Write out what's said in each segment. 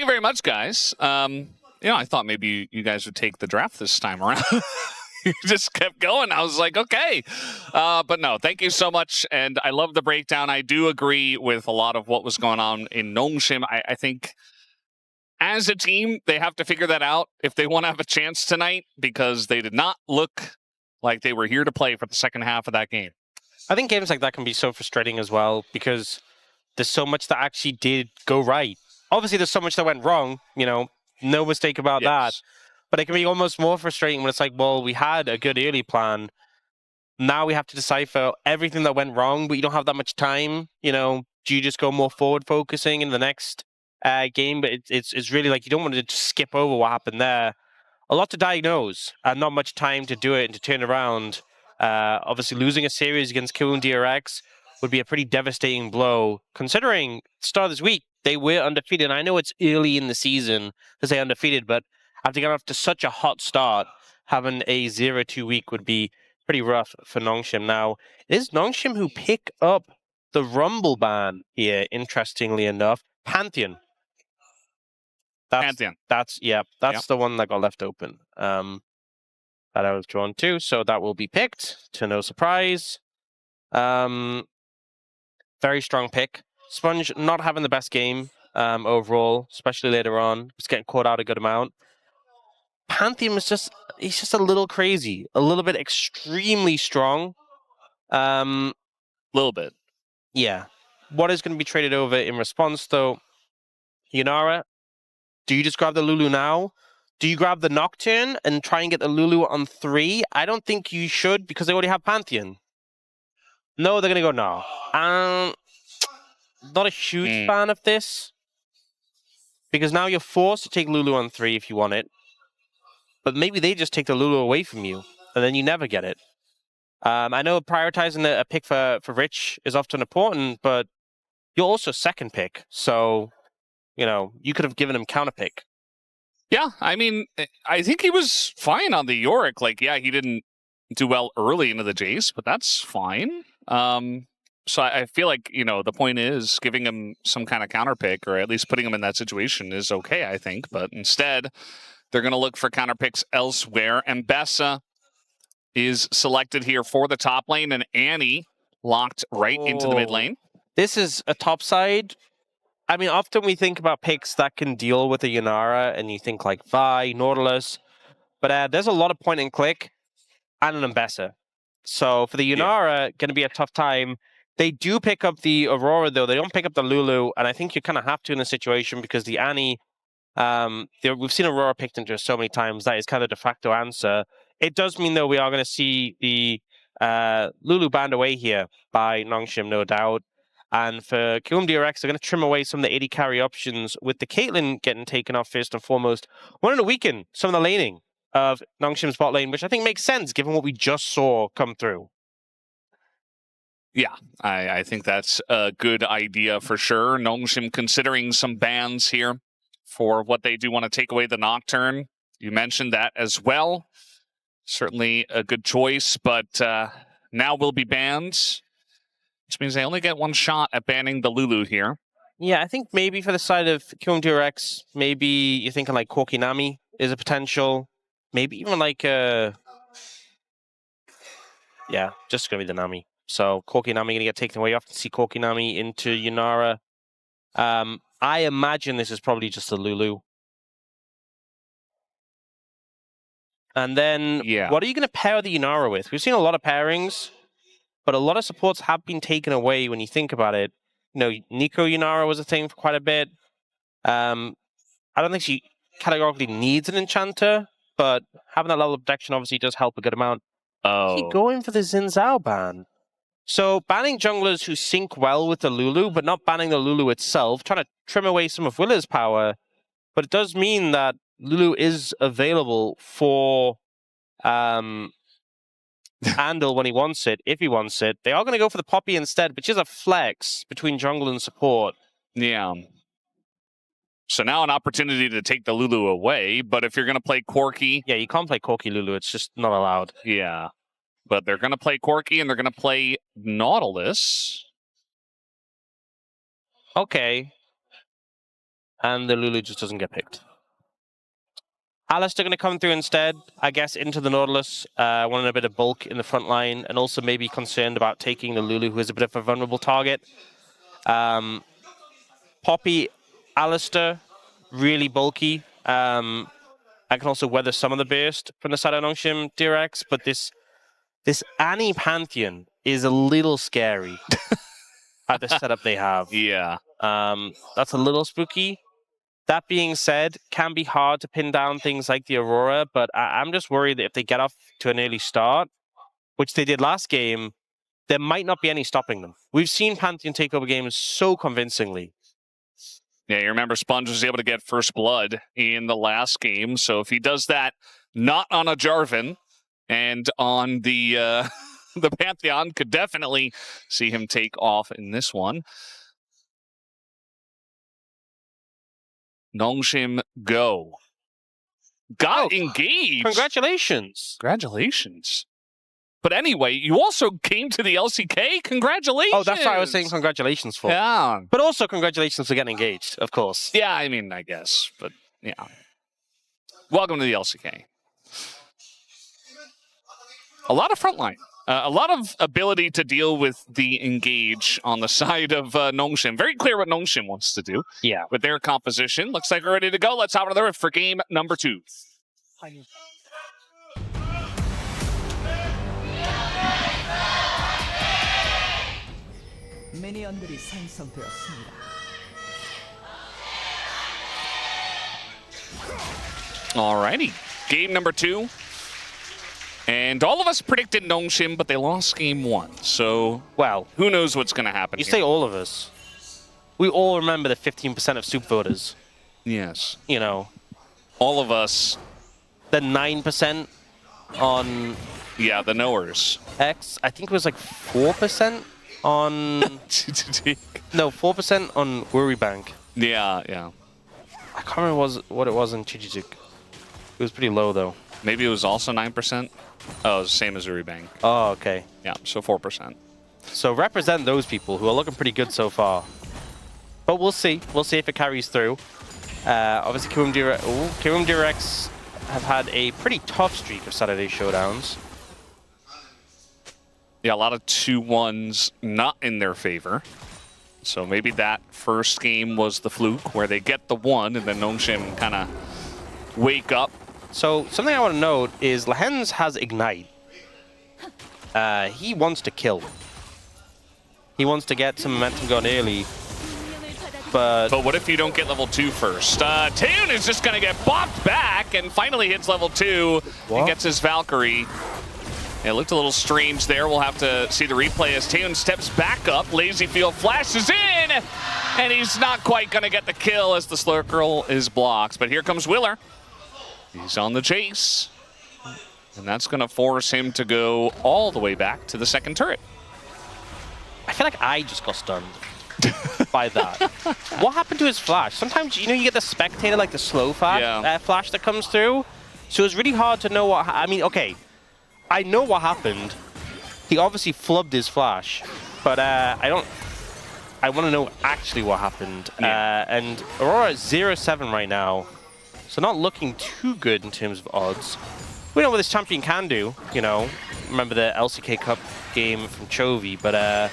thank you very much, guys. I thought maybe you guys would take the draft this time around. You just kept going. I was like, okay. But no, thank you so much. And I love the breakdown. I do agree with a lot of what was going on in Nongshim. I think as a team, they have to figure that out if they want to have a chance tonight, because they did not look like they were here to play for the second half of that game. I think games like that can be so frustrating as well, because there's so much that actually did go right. Obviously, there's so much that went wrong, no mistake about that. But it can be almost more frustrating when it's like, well, we had a good early plan. Now we have to decipher everything that went wrong, but you don't have that much time. Do you just go more forward focusing in the next game? But it's really like you don't want to just skip over what happened there. A lot to diagnose and not much time to do it and to turn around. Obviously, losing a series against Kiwoom DRX would be a pretty devastating blow, considering start of this week, they were undefeated. And I know it's early in the season to say undefeated, but after getting off to such a hot start, having a 0-2 week would be pretty rough for Nongshim. Now, it is Nongshim who pick up the Rumble ban here, interestingly enough. Pantheon. Pantheon. That's the one that got left open. That I was drawn to, so that will be picked, to no surprise. Very strong pick. Sponge not having the best game overall, especially later on. He's getting caught out a good amount. Pantheon is he's just a little crazy, a little bit extremely strong. Little bit. Yeah. What is going to be traded over in response, though? Yunara, do you just grab the Lulu now? Do you grab the Nocturne and try and get the Lulu on 3? I don't think you should, because they already have Pantheon. No, they're going to go no. Not a huge fan of this, because now you're forced to take Lulu on 3 if you want it. But maybe they just take the Lulu away from you, and then you never get it. I know prioritizing a pick for Rich is often important, but you're also second pick. So, you could have given him counter pick. Yeah, I mean, I think he was fine on the Yorick. He didn't do well early into the Jace, but that's fine. So I feel like, the point is giving him some kind of counter pick, or at least putting him in that situation is okay, I think. But instead, they're going to look for counter picks elsewhere. Ambessa is selected here for the top lane, and Annie locked right into the mid lane. This is a top side. I mean, often we think about picks that can deal with a Yunara, and you think like Vi, Nautilus. But there's a lot of point and click and an Ambessa. So for the Yunara, going to be a tough time. They do pick up the Aurora, though. They don't pick up the Lulu, and I think you kind of have to in this situation, because the Annie, we've seen Aurora picked into so many times. That is kind of the de facto answer. It does mean, though, we are going to see the Lulu banned away here by Nongshim, no doubt. And for Kiwoom DRX, they're going to trim away some of the AD carry options, with the Caitlyn getting taken off first and foremost. Wanting to weaken some of the laning of Nongshim's bot lane, which I think makes sense given what we just saw come through. Yeah, I think that's a good idea for sure. Nongshim considering some bans here for what they do want to take away the Nocturne. You mentioned that as well. Certainly a good choice, but now will be banned, which means they only get one shot at banning the Lulu here. Yeah, I think maybe for the side of Kiwoom DRX, maybe you're thinking like Corki Nami is a potential. Maybe even like just going to be the Nami. So Corki Nami going to get taken away. You often see Corki Nami into Yunara. I imagine this is probably just a Lulu. And then, what are you going to pair the Yunara with? We've seen a lot of pairings, but a lot of supports have been taken away when you think about it. Nico Yunara was a thing for quite a bit. I don't think she categorically needs an enchanter, but having that level of protection obviously does help a good amount. Keep going for the Xin Zhao ban. So banning junglers who sync well with the Lulu, but not banning the Lulu itself, trying to trim away some of Willa's power. But it does mean that Lulu is available for Andil when he wants it, if he wants it. They are going to go for the Poppy instead, which is a flex between jungle and support. Yeah. So now an opportunity to take the Lulu away, but if you're going to play Corki... Yeah, you can't play Corki Lulu, it's just not allowed. Yeah. But they're going to play Corki, and they're going to play Nautilus. Okay. And the Lulu just doesn't get picked. Alistar going to come through instead, I guess, into the Nautilus, wanting a bit of bulk in the front line, and also maybe concerned about taking the Lulu, who is a bit of a vulnerable target. Poppy, Alistar, really bulky. I can also weather some of the burst from the side of NS DRX, but this Annie Pantheon is a little scary at the setup they have. Yeah. That's a little spooky. That being said, can be hard to pin down things like the Aurora, but I'm just worried that if they get off to an early start, which they did last game, there might not be any stopping them. We've seen Pantheon take over games so convincingly. Yeah, you remember Sponge was able to get first blood in the last game, so if he does that not on a Jarvan and on the the Pantheon, could definitely see him take off in this one. Nongshim go. Got engaged. Congratulations. Congratulations. But anyway, you also came to the LCK. Congratulations. Oh, that's what I was saying congratulations for. Yeah. But also congratulations for getting engaged, of course. Yeah, I mean, I guess. But, yeah. Welcome to the LCK. A lot of frontline. A lot of ability to deal with the engage on the side of Nongshim. Very clear what Nongshim wants to do. Yeah. With their composition. Looks like we're ready to go. Let's hop on the rift for game number 2. 미니언들이 생성되었습니다. Alrighty. Game number 2. And all of us predicted Nongshim, but they lost game 1. So, well, who knows what's going to happen You here. say all of us. We all remember the 15% of soup voters. Yes. You know. All of us. The 9% on... Yeah, the knowers. X. I think it was like 4% on... No, 4% on Worry Bank. Yeah, yeah. I can't remember what it was in Chijijuk. It was pretty low, though. Maybe it was also 9%? Oh, it was the same as Uribang. Oh, okay. Yeah, so 4%. So represent those people who are looking pretty good so far. But we'll see. We'll see if it carries through. Obviously, Kiwoom DRX have had a pretty tough streak of Saturday showdowns. Yeah, a lot of 2-1s not in their favor. So maybe that first game was the fluke where they get the 1 and then Nongshim kind of wake up. So something I want to note is Lehends has Ignite. He wants to kill. He wants to get some momentum going early. But what if you don't get level 2 first? Taeyoon is just going to get bopped back and finally hits level 2 and gets his Valkyrie. It looked a little strange there. We'll have to see the replay as Taeyoon steps back up. LazyFeel flashes in, and he's not quite going to get the kill as the Slurkle is blocked. But here comes Willer. He's on the chase, and that's going to force him to go all the way back to the second turret. I feel like I just got stunned by that. What happened to his flash? Sometimes, you know, you get the spectator, like the slow flash that comes through. So it's really hard to know what... I mean, okay, I know what happened. He obviously flubbed his flash, but I want to know actually what happened. Yeah. And Aurora is 0-7 right now. So not looking too good in terms of odds. We know what this champion can do, you know. Remember the LCK Cup game from Chovy, but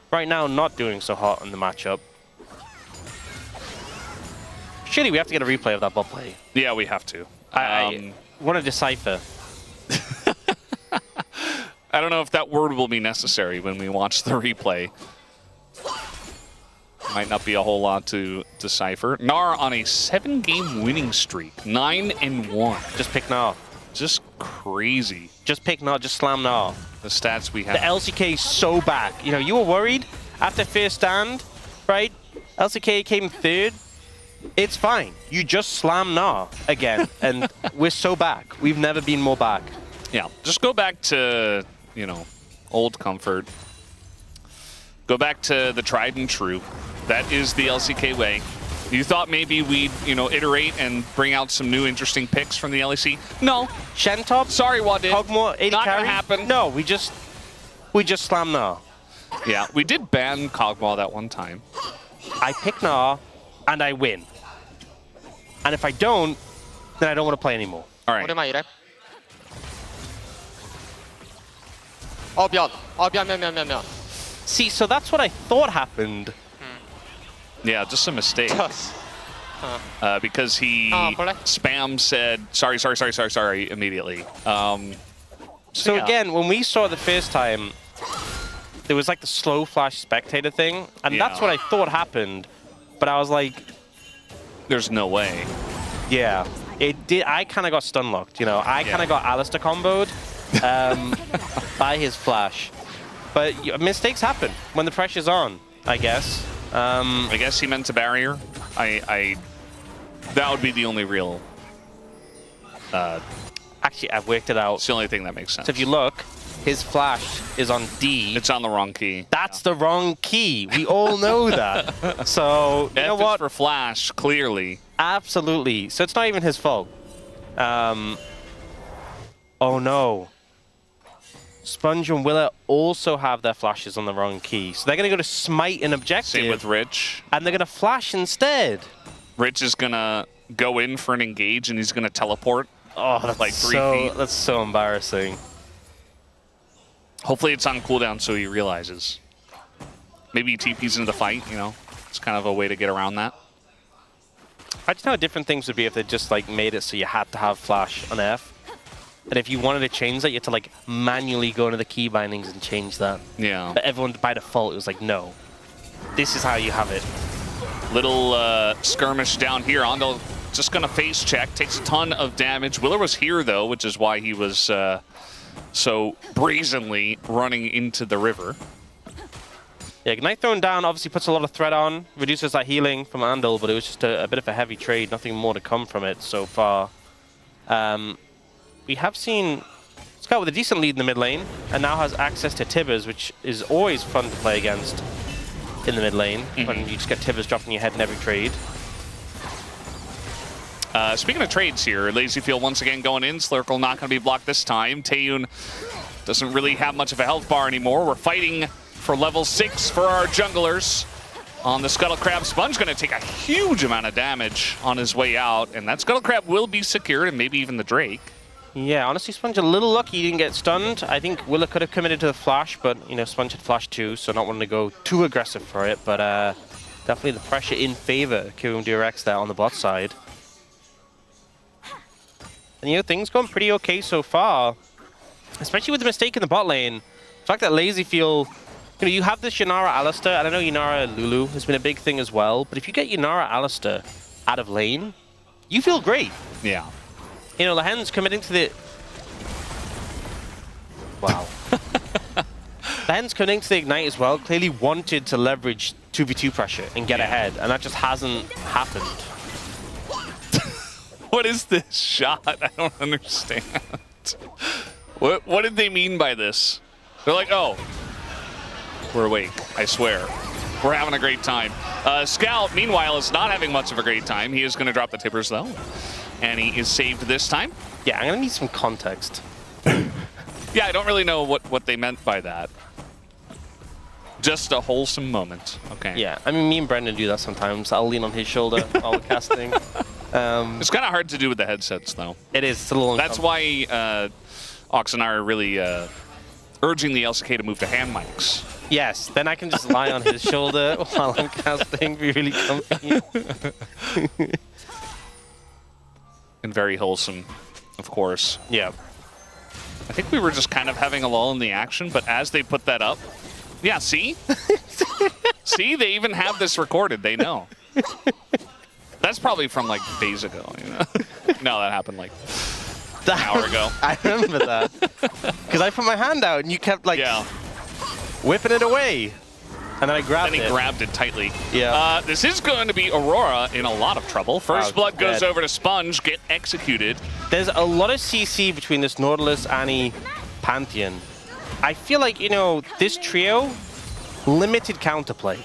right now not doing so hot in the matchup. Surely we have to get a replay of that bot play. Yeah, we have to. I want to decipher. I don't know if that word will be necessary when we watch the replay. Might not be a whole lot to decipher. Gnar on a 7-game winning streak, 9-1. Just pick Gnar. Just crazy. Just pick Gnar, just slam Gnar. The stats we have. The LCK is so back. You know, you were worried after first stand, right? LCK came third. It's fine. You just slam Gnar again, and we're so back. We've never been more back. Yeah, just go back to, you know, old comfort. Go back to the tried and true. That is the LCK way. You thought maybe we'd, you know, iterate and bring out some new interesting picks from the LEC? No. Shen top? Sorry, Wadid. Hogmore, AD Not carry? gonna happen. No, we just slam Gnar. Yeah, we did ban Kog'Maw that one time. I pick Gnar, and I win. And if I don't, then I don't want to play anymore. All right. 오랜만 이래. 미안. See, so that's what I thought happened. Yeah, just a mistake. Because he 볼래? spam said sorry immediately. So yeah. again, when we saw it the first time, there was like the slow flash spectator thing, and that's what I thought happened. But I was like, there's no way. yeah, it did. I kind of got stun locked, you know. I kind of got Alistar comboed by his flash. But mistakes happen when the pressure's on, I guess. I guess he meant a barrier. That would be the only real. Actually, I've worked it out. It's the only thing that makes sense. So if you look, his flash is on D. It's on the wrong key. That's the wrong key. We all know that. So you know F what? is for flash, clearly. Absolutely. So it's not even his fault. Oh no. Sponge and Willa also have their flashes on the wrong key. So they're going to go to smite an objective. Same with Rich. And they're going to flash instead. Rich is going to go in for an engage and he's going to teleport. Oh, that's like 3 feet. That's so embarrassing. Hopefully it's on cooldown so he realizes. Maybe he TPs into the fight, you know. It's kind of a way to get around that. I just know how different things would be if they just like made it so you had to have flash on F. And if you wanted to change that, you had to like manually go into the key bindings and change that. Yeah. But everyone by default, it was like, no. This is how you have it. Little skirmish down here. Andil just going to face check. Takes a ton of damage. Willer was here, though, which is why he was so brazenly running into the river. Yeah, Ignite thrown down obviously puts a lot of threat on. Reduces that healing from Andil, but it was just a bit of a heavy trade. Nothing more to come from it so far. We have seen Scout with a decent lead in the mid lane, and now has access to Tibbers, which is always fun to play against in the mid lane, when you just get Tibbers dropping your head in every trade. Speaking of trades here, LazyFeel once again going in. Slurkle not going to be blocked this time. Taeyoon doesn't really have much of a health bar anymore. We're fighting for level 6 for our junglers. On the Scuttle Crab, Sponge going to take a huge amount of damage on his way out, and that Scuttle Crab will be secured, and maybe even the Drake. Yeah, honestly, Sponge a little lucky he didn't get stunned. I think Willa could have committed to the flash, but, you know, Sponge had flash too, so not wanting to go too aggressive for it. But definitely the pressure in favor of Kiwoom DRX there on the bot side. And, you know, things going pretty okay so far, especially with the mistake in the bot lane. The fact that LazyFeel, you know, you have this Yunara Alistar, and I know Yunara Lulu has been a big thing as well, but if you get Yunara Alistar out of lane, you feel great. Yeah. You know, Lehends committing to the... Wow. Lehends committing to the Ignite as well, clearly wanted to leverage 2v2 pressure and get ahead, and that just hasn't happened. What is this shot? I don't understand. What did they mean by this? They're like, oh, we're awake, I swear. We're having a great time. Scout, meanwhile, is not having much of a great time. He is going to drop the Tibbers, though. And he is saved this time. Yeah, I'm going to need some context. Yeah, I don't really know what they meant by that. Just a wholesome moment. Okay. Yeah, I mean, me and Brendan do that sometimes. I'll lean on his shoulder while we're casting. It's kind of hard to do with the headsets, though. It is. It's a little That's why Aux and I are really urging the LCK to move to hand mics. Yes, then I can just lie on his shoulder while I'm casting. Be really comfy. And very wholesome, of course. Yeah. I think we were just kind of having a lull in the action, but as they put that up, yeah, see? See, they even have this recorded. They know. That's probably from like days ago. You know? No, that happened like an hour ago. I remember that. Because I put my hand out and you kept like whipping it away. And then I grabbed it. Then he grabbed it tightly. Yeah. This is going to be Aurora in a lot of trouble. First blood goes dead. over to Sponge, get executed. There's a lot of CC between this Nautilus, Annie, Pantheon. I feel like, you know, this trio, limited counterplay.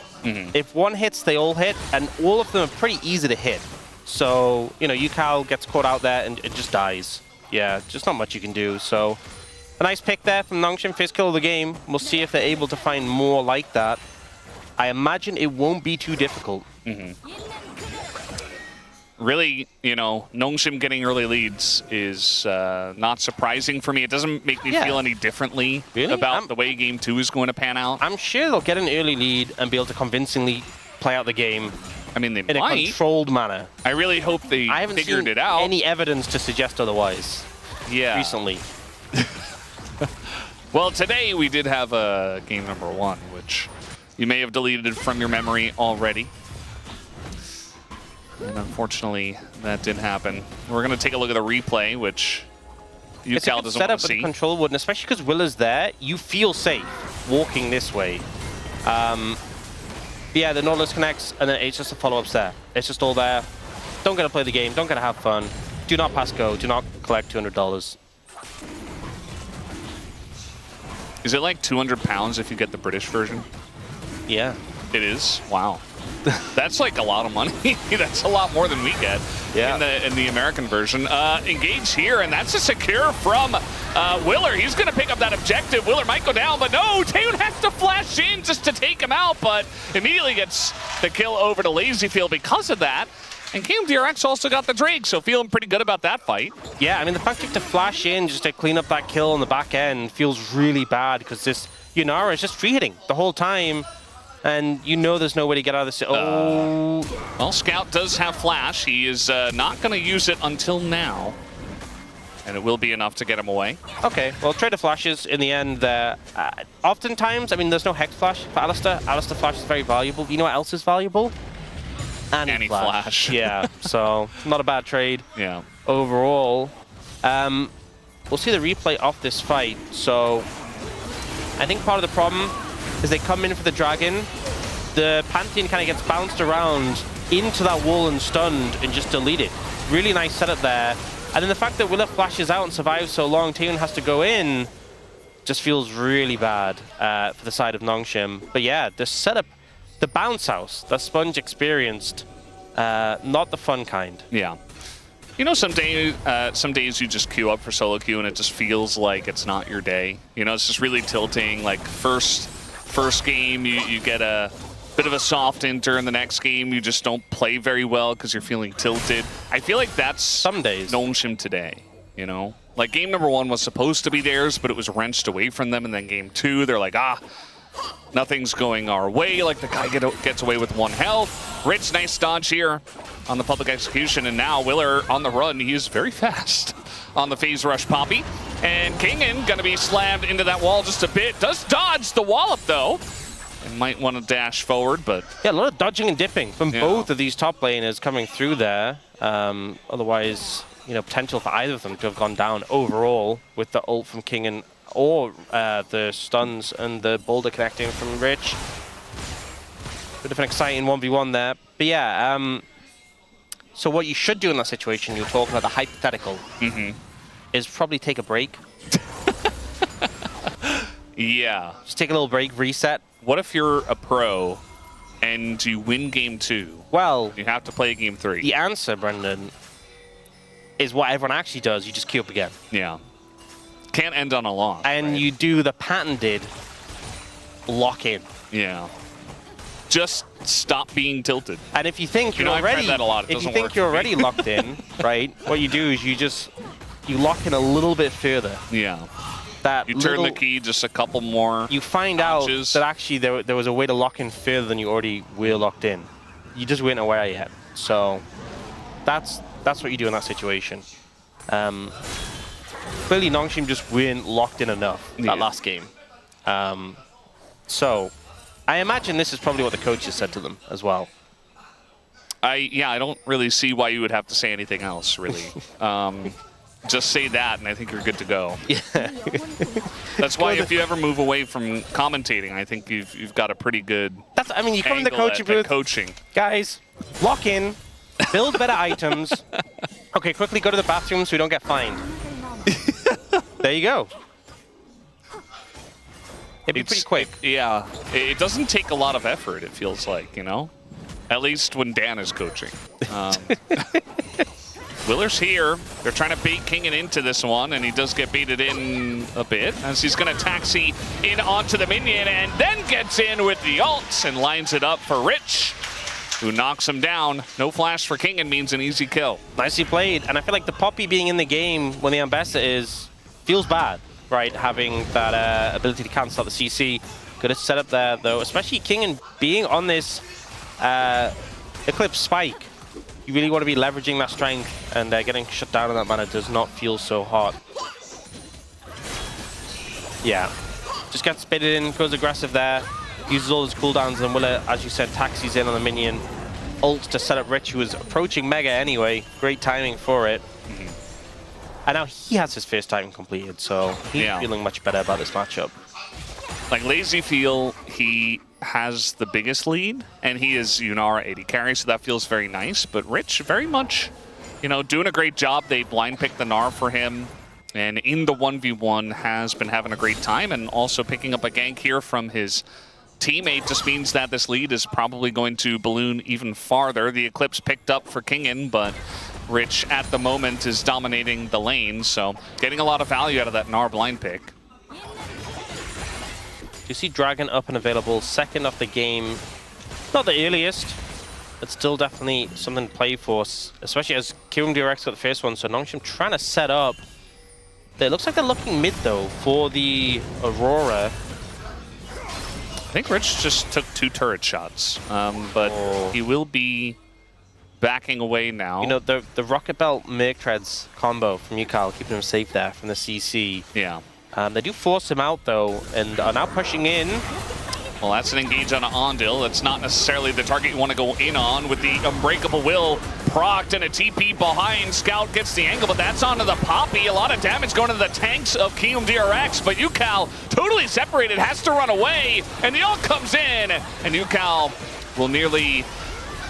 If one hits, they all hit, and all of them are pretty easy to hit. So, you know, Ucal gets caught out there and it just dies. Yeah, just not much you can do. So, a nice pick there from Nongshin, first kill of the game. We'll see if they're able to find more like that. I imagine it won't be too difficult. really, you know, Nongshim getting early leads is not surprising for me. It doesn't make me feel any differently about the way Game 2 is going to pan out. I'm sure they'll get an early lead and be able to convincingly play out the game. I mean, they in might. a controlled manner. I really hope they figured it out. Any evidence to suggest otherwise. Yeah. Recently. Well, today we did have a game number 1, which you may have deleted from your memory already. And unfortunately, that didn't happen. We're going to take a look at the replay, which Ucal doesn't want to see. With the control wood, and especially because Will is there, you feel safe walking this way. Yeah, the Nautilus connects, and then it's just the follow-ups there. It's just all there. Don't get to play the game. Don't get to have fun. Do not pass go. Do not collect $200. Is it like 200 pounds if you get the British version? Yeah. It is? Wow. That's like a lot of money. That's a lot more than we get in the American version. Engage here, and that's a secure from Willer. He's going to pick up that objective. Willer might go down, but no, Taeyoon has to flash in just to take him out, but immediately gets the kill over to LazyFeel because of that. And Kiwoom DRX also got the Drake, so feeling pretty good about that fight. Yeah, I mean, the fact you have to flash in just to clean up that kill on the back end feels really bad because this Yunara is just free hitting the whole time. And you know there's no way to get out of this. Oh. Well, Scout does have flash. He is not going to use it until now. And it will be enough to get him away. Okay, well, trade of flashes in the end. Oftentimes, I mean, there's no Hex flash for Alistar. Alistar flash is very valuable. You know what else is valuable? Any flash. Yeah, so not a bad trade. Yeah. Overall. We'll see the replay of this fight. So I think part of the problem is they come in for the dragon, the Pantheon kind of gets bounced around into that wall and stunned and just deleted. Really nice setup there. And then the fact that Willer flashes out and survives so long, Taeyoon has to go in, just feels really bad for the side of Nongshim. But yeah, the setup, the bounce house that Sponge experienced, not the fun kind. Yeah. You know, some days you just queue up for solo queue and it just feels like it's not your day. You know, it's just really tilting. Like first game, you get a bit of a soft enter, in the next game you just don't play very well because you're feeling tilted. I feel like that's some days Nongshim today, you know? Like game number 1 was supposed to be theirs, but it was wrenched away from them, and then game 2, they're like, nothing's going our way. Like the guy gets away with 1 health. Rich, nice dodge here on the public execution, and now Willer on the run. He is very fast on the phase rush Poppy. And Kingen gonna be slammed into that wall just a bit. Does dodge the wallop though. And might want to dash forward, but... Yeah, a lot of dodging and dipping from both of these top laners coming through there. Otherwise, you know, potential for either of them to have gone down overall with the ult from Kingen or the stuns and the boulder connecting from Rich. Bit of an exciting 1v1 there. But yeah, so what you should do in that situation, you were talking about the hypothetical, is probably take a break. Yeah. Just take a little break, reset. What if you're a pro and you win game 2? Well, you have to play game 3. The answer, Brendan, is what everyone actually does. You just queue up again. Yeah. Can't end on a loss. And right? you do the patented lock in. Yeah. Just stop being tilted. And if you think you're already, that a lot. If you think you're already locked in, right? What you do is you lock in a little bit further. Yeah. That you turn the key just a couple more. You find out that actually there was a way to lock in further than you already were locked in. You just weren't aware yet. So that's what you do in that situation. Clearly, Nongshim just weren't locked in enough that last game. So I imagine this is probably what the coaches said to them as well. I don't really see why you would have to say anything else, really. Just say that, and I think you're good to go. Yeah. That's why if you ever move away from commentating, I think you've got a pretty good. I mean, you come in the coaching booth. Coaching. Guys, lock in, build better items. Okay, quickly go to the bathroom so we don't get fined. There you go. It'd be pretty quick. It doesn't take a lot of effort, it feels like, you know? At least when Dan is coaching. Willer's here. They're trying to bait Kingen into this one, and he does get baited in a bit as he's going to taxi in onto the minion and then gets in with the ult and lines it up for Rich. who knocks him down. No flash for Kingen means an easy kill. Nicely played. And I feel like the Poppy being in the game when the Ambessa is feels bad, right? Having that ability to cancel out the CC. Good setup there, though. Especially Kingen being on this Eclipse spike. You really want to be leveraging that strength, and getting shut down in that manner does not feel so hot. Yeah. Just gets spitted in, goes aggressive there. Uses all his cooldowns, and Willa, as you said, taxis in on the minion. Ult to set up Rich, who was approaching Mega anyway. Great timing for it. And now he has his first time completed, so he's feeling much better about this matchup. Like LazyFeel, he has the biggest lead, and he is Yunara AD carry, so that feels very nice. But Rich, very much, you know, doing a great job. They blind picked the Gnar for him, and in the 1v1 has been having a great time, and also picking up a gank here from his teammate just means that this lead is probably going to balloon even farther. The Eclipse picked up for Kingen, but Rich at the moment is dominating the lane, so getting a lot of value out of that Gnar blind pick. You see Dragon up and available, second off the game. Not the earliest, but still definitely something to play for, especially as Kiwoom DRX got the first one, so Nongshim trying to set up. It looks like they're looking mid, though, for the Aurora. I think Rich just took 2 turret shots, but he will be backing away now. You know, the Rocket Belt Merc Treads combo from Ucal, keeping him safe there from the CC. Yeah. They do force him out, though, and are now pushing in. Well, that's an engage on Andil. That's not necessarily the target you want to go in on with the Unbreakable Will procced and a TP behind. Scout gets the angle, but that's onto the Poppy. A lot of damage going to the tanks of Kiwoom DRX, but Ucal totally separated, has to run away, and the ult comes in, and Ucal will nearly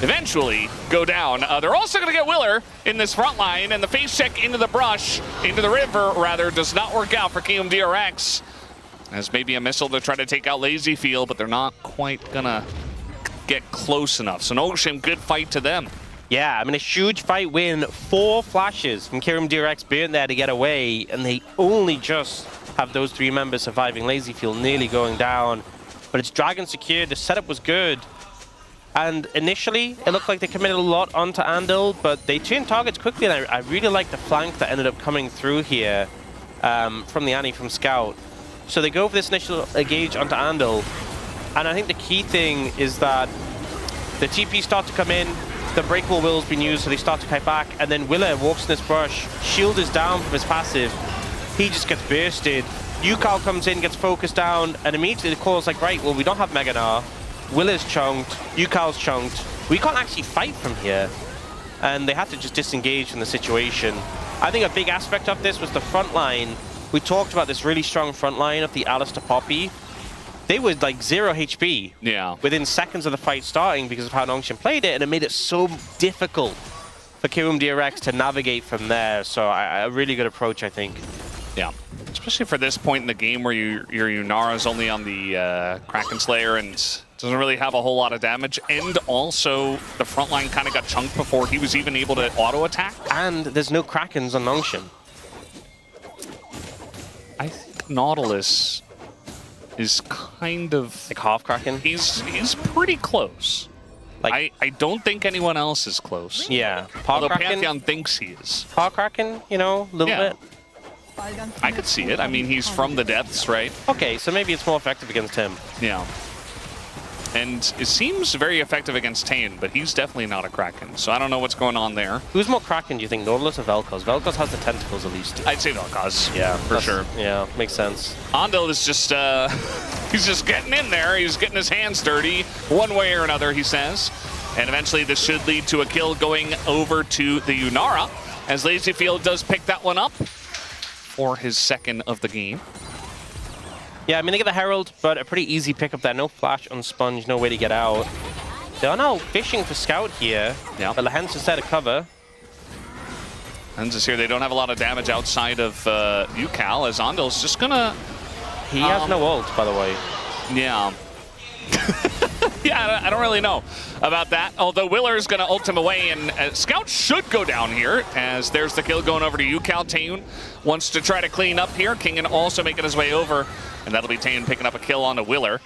eventually go down. They're also going to get Willer in this front line, and the face check into the brush, into the river, rather, does not work out for Kiwoom DRX. As maybe a missile to try to take out LazyFeel, but they're not quite gonna get close enough. So Nongshim, good fight to them. Yeah, I mean, a huge fight win. 4 flashes from Kiwoom DRX being there to get away, and they only just have those 3 members surviving. LazyFeel nearly going down, but it's Dragon secured. The setup was good. And initially, it looked like they committed a lot onto Andil, but they turned targets quickly, and I really like the flank that ended up coming through here from the Annie from Scout. So they go for this initial engage onto Andil, and I think the key thing is that the TP start to come in, the Breakable Will's been used, so they start to kite back, and then Willa walks in this brush, shield is down from his passive, he just gets bursted. Ucal comes in, gets focused down, and immediately the call's like, right, well, we don't have Mega Gnar, Willa's chunked, Ucal's chunked, we can't actually fight from here. And they had to just disengage from the situation. I think a big aspect of this was the front line. We talked about this really strong front line of the Alistar Poppy. They were like 0 HP within seconds of the fight starting because of how Nongshim played it, and it made it so difficult for Kiwoom DRX to navigate from there. So a really good approach, I think. Yeah, especially for this point in the game where your Yunara is only on the Kraken Slayer and doesn't really have a whole lot of damage, and also the front line kind of got chunked before he was even able to auto-attack. And there's no Krakens on Nongshim. I think Nautilus is kind of... like half Kraken? He's pretty close. Like I don't think anyone else is close. Yeah. Although Pantheon thinks he is. Half Kraken, you know, a little bit. I could see it. I mean, he's from the depths, right? Okay, so maybe it's more effective against him. Yeah. And it seems very effective against Taeyoon, but he's definitely not a Kraken, so I don't know what's going on there. Who's more Kraken, do you think, Nautilus or Vel'Koz? Vel'Koz has the tentacles, at least. I'd say Vel'Koz. Yeah, for sure. Yeah, makes sense. Andil is just, he's just getting in there. He's getting his hands dirty, one way or another, he says. And eventually this should lead to a kill going over to the Yunara, as LazyFeel does pick that one up for his second of the game. Yeah, I mean, they get the Herald, but a pretty easy pickup there. No flash on Sponge, no way to get out. They are now fishing for Scout here, but Lehends is there to cover. Lehends is here. They don't have a lot of damage outside of Ucal, as Andil's just gonna... He has no ult, by the way. Yeah. Yeah, I don't really know about that. Although Willer's going to ult him away, and Scout should go down here, as there's the kill going over to Ucal. Taeyoon wants to try to clean up here. Kingen also making his way over, and that'll be Taeyoon picking up a kill on the Willer.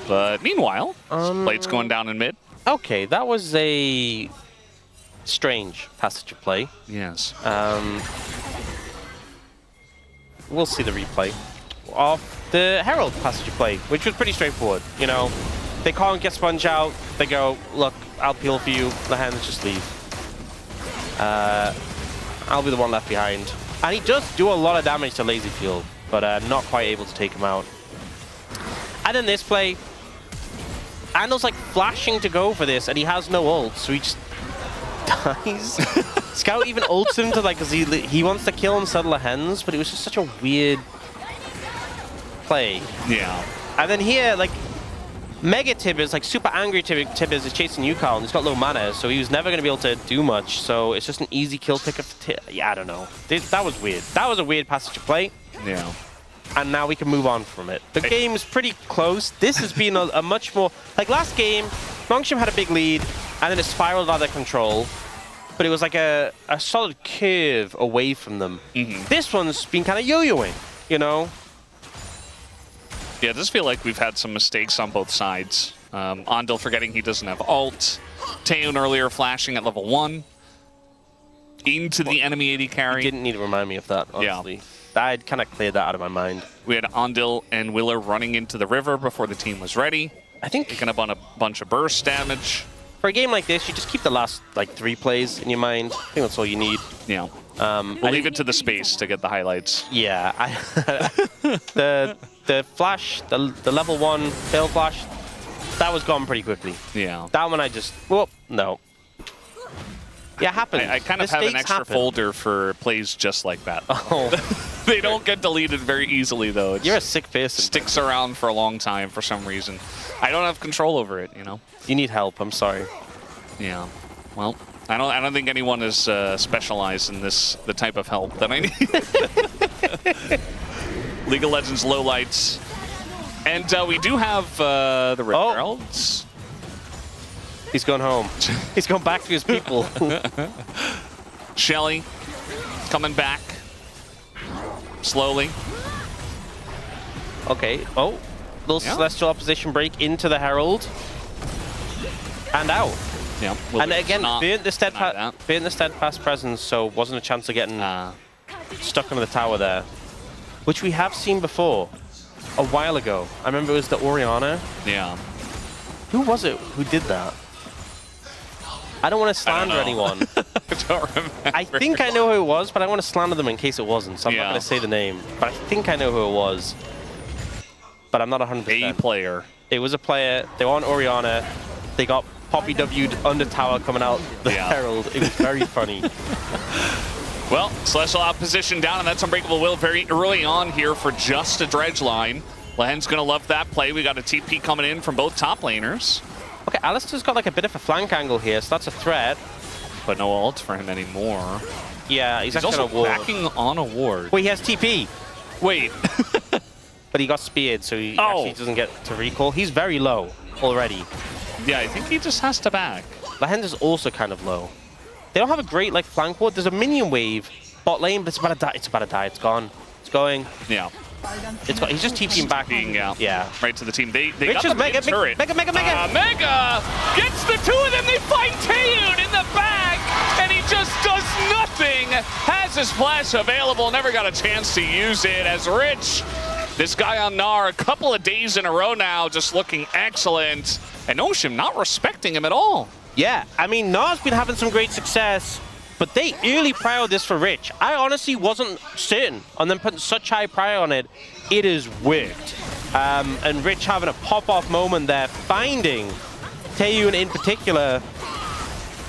But meanwhile, Blade's going down in mid. Okay, that was a strange passage of play. Yes. We'll see the replay of the Herald passage of play, which was pretty straightforward. You know, they can't get Sponge out. They go, look, I'll peel for you. Lehends, just leave. I'll be the one left behind. And he does do a lot of damage to LazyFeel, but not quite able to take him out. And in this play, Andil's like flashing to go for this, and he has no ult, so he just dies. Scout even ults him to like, cause he wants to kill and settle Lehends, but it was just such a weird play. Yeah. And then here, like, Mega Tibbers, like super angry Tibbers is chasing Ucal, and he's got low mana, so he was never going to be able to do much. So it's just an easy kill picker for yeah, I don't know. That was weird. That was a weird passage of play. Yeah. And now we can move on from it. The game's pretty close. This has been a much more... Like last game, Longshim had a big lead, and then it spiraled out of their control. But it was like a solid curve away from them. This one's been kind of yo-yoing, you know? Yeah, it does feel like we've had some mistakes on both sides. Andil forgetting he doesn't have ult. Taeyoon earlier flashing at level 1. Into the enemy AD carry. You didn't need to remind me of that, honestly. Yeah. I'd kind of cleared that out of my mind. We had Andil and Willer running into the river before the team was ready. I think picking up on a bunch of burst damage. For a game like this, you just keep the last like 3 plays in your mind. I think that's all you need. Yeah. We'll leave it to the space to get the highlights. Yeah. The flash, the level 1 fail flash, that was gone pretty quickly. Yeah. That one I just, whoop, no. Yeah, it happens. I kind of have an extra folder for plays just like that. Oh. They don't get deleted very easily, though. You're a sick person. Sticks around for a long time for some reason. I don't have control over it, you know? You need help, I'm sorry. Yeah. Well, I don't think anyone is specialized in the type of help that I need. League of Legends lowlights. And we do have the Red Heralds. He's going home. He's going back to his people. Shelly coming back. Slowly. Okay. Oh. Little Celestial Opposition break into the Herald. And out. Yeah. And again, burnt the steadfast presence, so wasn't a chance of getting stuck under the tower there. Which we have seen before. A while ago. I remember it was the Oriana. Yeah. Who was it who did that? I don't want to slander anyone. I don't remember. I think I know who it was, but I don't want to slander them in case it wasn't, so I'm not going to say the name. But I think I know who it was. But I'm not 100%. A player. It was a player. They were on Oriana. They got Poppy W'd under tower coming out the Herald. It was very funny. Well, Celestial opposition down, and that's Unbreakable Will very early on here for just a dredge line. Lehends going to love that play. We got a TP coming in from both top laners. Okay, Alistar's got like a bit of a flank angle here, so that's a threat. But no ult for him anymore. Yeah, he's actually also on a backing on a ward. Wait, he has TP. Wait. But he got speared, so he actually doesn't get to recall. He's very low already. Yeah, I think he just has to back. Lehends is also kind of low. They don't have a great like flank ward. There's a minion wave bot lane, but it's about to die. It's about to die. It's gone. It's going. Yeah. It's got, he's just TPing back. Yeah. Right to the team. They got the Mega turret. Mega Gets the 2 of them. They find Taeyoon in the back, and he just does nothing. Has his flash available. Never got a chance to use it as Rich. This guy on Gnar, a couple of days in a row now, just looking excellent. And Ocean not respecting him at all. Yeah, I mean, Gnar's been having some great success, but they early priored this for Rich. I honestly wasn't certain on them putting such high prior on it. It has worked. And Rich having a pop-off moment there, finding Taeyoon in particular,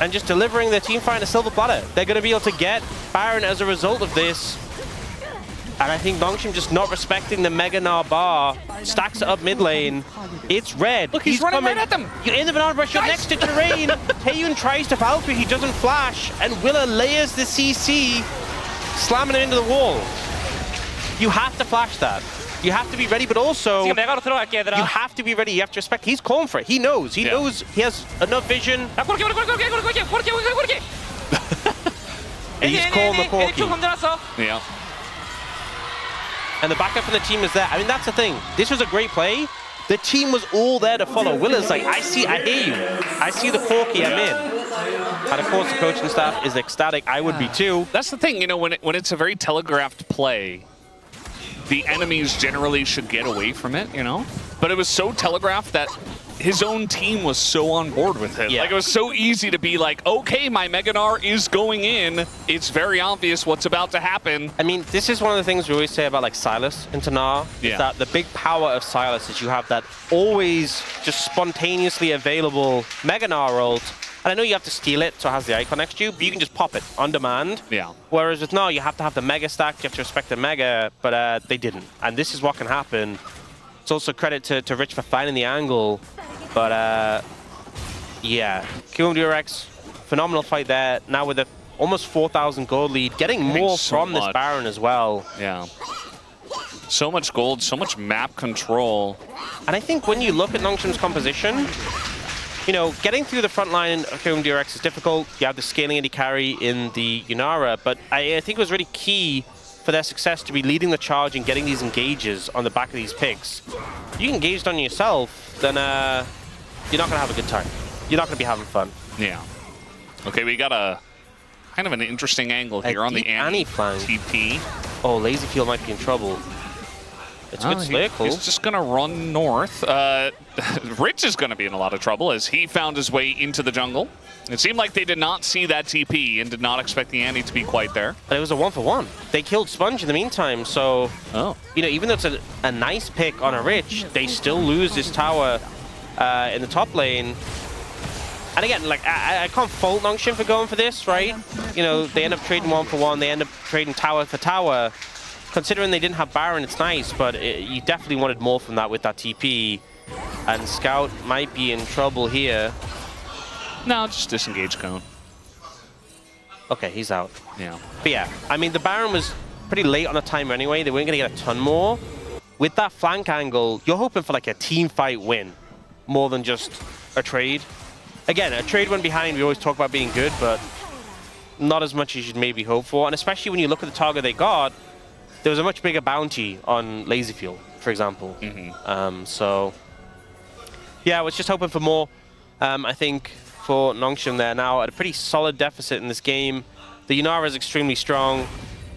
and just delivering their team fight in a silver platter. They're going to be able to get Baron as a result of this. And I think Longshim just not respecting the Mega Gnar bar, stacks it up mid lane. It's red. Look, he's running right at them. You're in the banana brush, you're next to terrain. Taeyoon tries to Valkyrie, he doesn't flash, and Willa layers the CC, slamming him into the wall. You have to flash that. You have to be ready, but also you have to be ready. You have to respect. He's calling for it. He knows. He knows. He has enough vision. He's calling the Corki. Yeah. And the backup from the team is there. I mean, that's the thing. This was a great play, The team was all there to follow. Willer's like, I hear you. I see the Corki, I'm in. And of course, the coaching staff is ecstatic. I would be too. That's the thing, you know, when it's a very telegraphed play, the enemies generally should get away from it, you know? But it was so telegraphed that his own team was so on board with it. Yeah. Like, it was so easy to be like, okay, my Mega Gnar is going in. It's very obvious what's about to happen. I mean, this is one of the things we always say about like Sylas into Gnar, is that the big power of Sylas is you have that always just spontaneously available Mega Gnar ult. And I know you have to steal it, so it has the icon next to you, but you can just pop it on demand. Yeah. Whereas with Gnar, you have to have the Mega stack, you have to respect the Mega, but they didn't. And this is what can happen. It's also credit to Rich for finding the angle. But yeah, Kiwoom DRX, phenomenal fight there. Now with a almost 4,000 gold lead, getting more from this Baron as well. Yeah. So much gold, so much map control. And I think when you look at Nongshim's composition, you know, getting through the front line of Kiwoom DRX is difficult. You have the scaling AD carry in the Yunara, but I think it was really key for their success to be leading the charge and getting these engages on the back of these picks. If you engaged on yourself, then you're not going to have a good time. You're not going to be having fun. Yeah. Okay, we got a kind of an interesting angle here on the Annie flank. TP. Oh, LazyFeel might be in trouble. It's good circle. He's just going to run north. Rich is going to be in a lot of trouble as he found his way into the jungle. It seemed like they did not see that TP and did not expect the Annie to be quite there. But it was a 1-for-1. They killed Sponge in the meantime, so you know, even though it's a nice pick on a Rich, they still lose this tower in the top lane. And again, like I can't fault Nongshim for going for this, right? You know, they end up trading 1-for-1. They end up trading tower for tower. Considering they didn't have Baron, it's nice, but you definitely wanted more from that with that TP. And Scout might be in trouble here. No, just disengage Cone. Okay, he's out. Yeah. But yeah, I mean, the Baron was pretty late on the timer anyway. They weren't going to get a ton more. With that flank angle, you're hoping for like a team fight win more than just a trade. Again, a trade went behind. We always talk about being good, but not as much as you'd maybe hope for. And especially when you look at the target they got, there was a much bigger bounty on LazyFeel, for example. So, yeah, I was just hoping for more. I think for Nongshim there now at a pretty solid deficit in this game. The Yunara is extremely strong.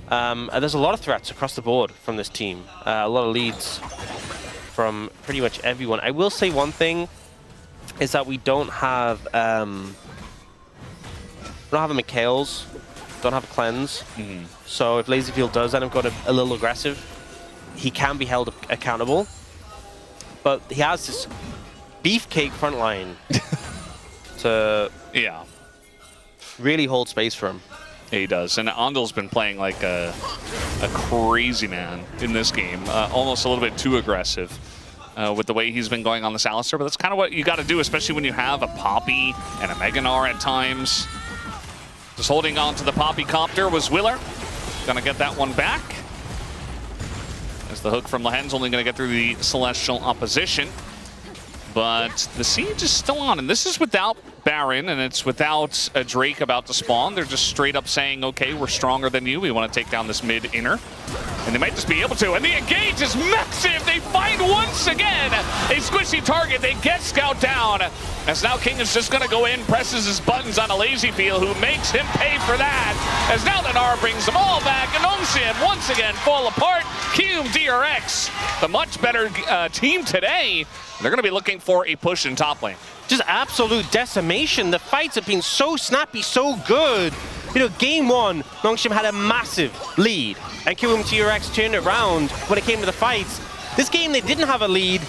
And there's a lot of threats across the board from this team. A lot of leads from pretty much everyone. I will say one thing is that we don't have a Mikhail's, don't have a cleanse. So if LazyFeel does end up going a little aggressive, he can be held accountable. But he has this beefcake front line to really hold space for him. Yeah, he does. And Andil's been playing like a crazy man in this game. Almost a little bit too aggressive with the way he's been going on this Alistar. But that's kind of what you got to do, especially when you have a Poppy and a Mega Gnar at times. Just holding on to the Poppy Copter was Willer. Gonna get that one back. As the hook from Lehends only gonna get through the Celestial opposition. But the siege is still on, and this is without Baron, and it's without a Drake about to spawn. They're just straight up saying, okay, we're stronger than you. We want to take down this mid-inner. And they might just be able to. And the engage is massive. They find once again a squishy target. They get Scout down. As now King is just going to go in, presses his buttons on a LazyFeel, who makes him pay for that. As now the Gnar brings them all back. And Nongshim once again fall apart. Kiwoom DRX, the much better team today. They're going to be looking for a push in top lane. Just absolute decimation. The fights have been so snappy, so good. You know, game one, Nongshim had a massive lead, and Kiwoom DRX turned it around when it came to the fights. This game, they didn't have a lead,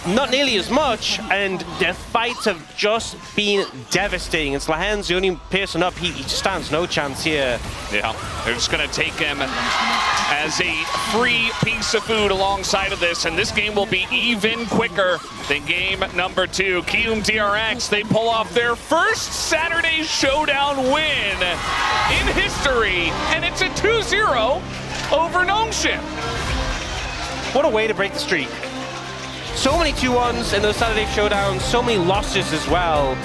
not nearly as much, and their fights have just been devastating. It's Lehends, the only person up. He stands no chance here. Yeah, they're just going to take him as a free piece of food alongside of this, and this game will be even quicker than game number 2. Kiwoom DRX, they pull off their first Saturday Showdown win in history, and it's a 2-0 over Nongshim. What a way to break the streak. So many 2-1s in those Saturday Showdowns, so many losses as well.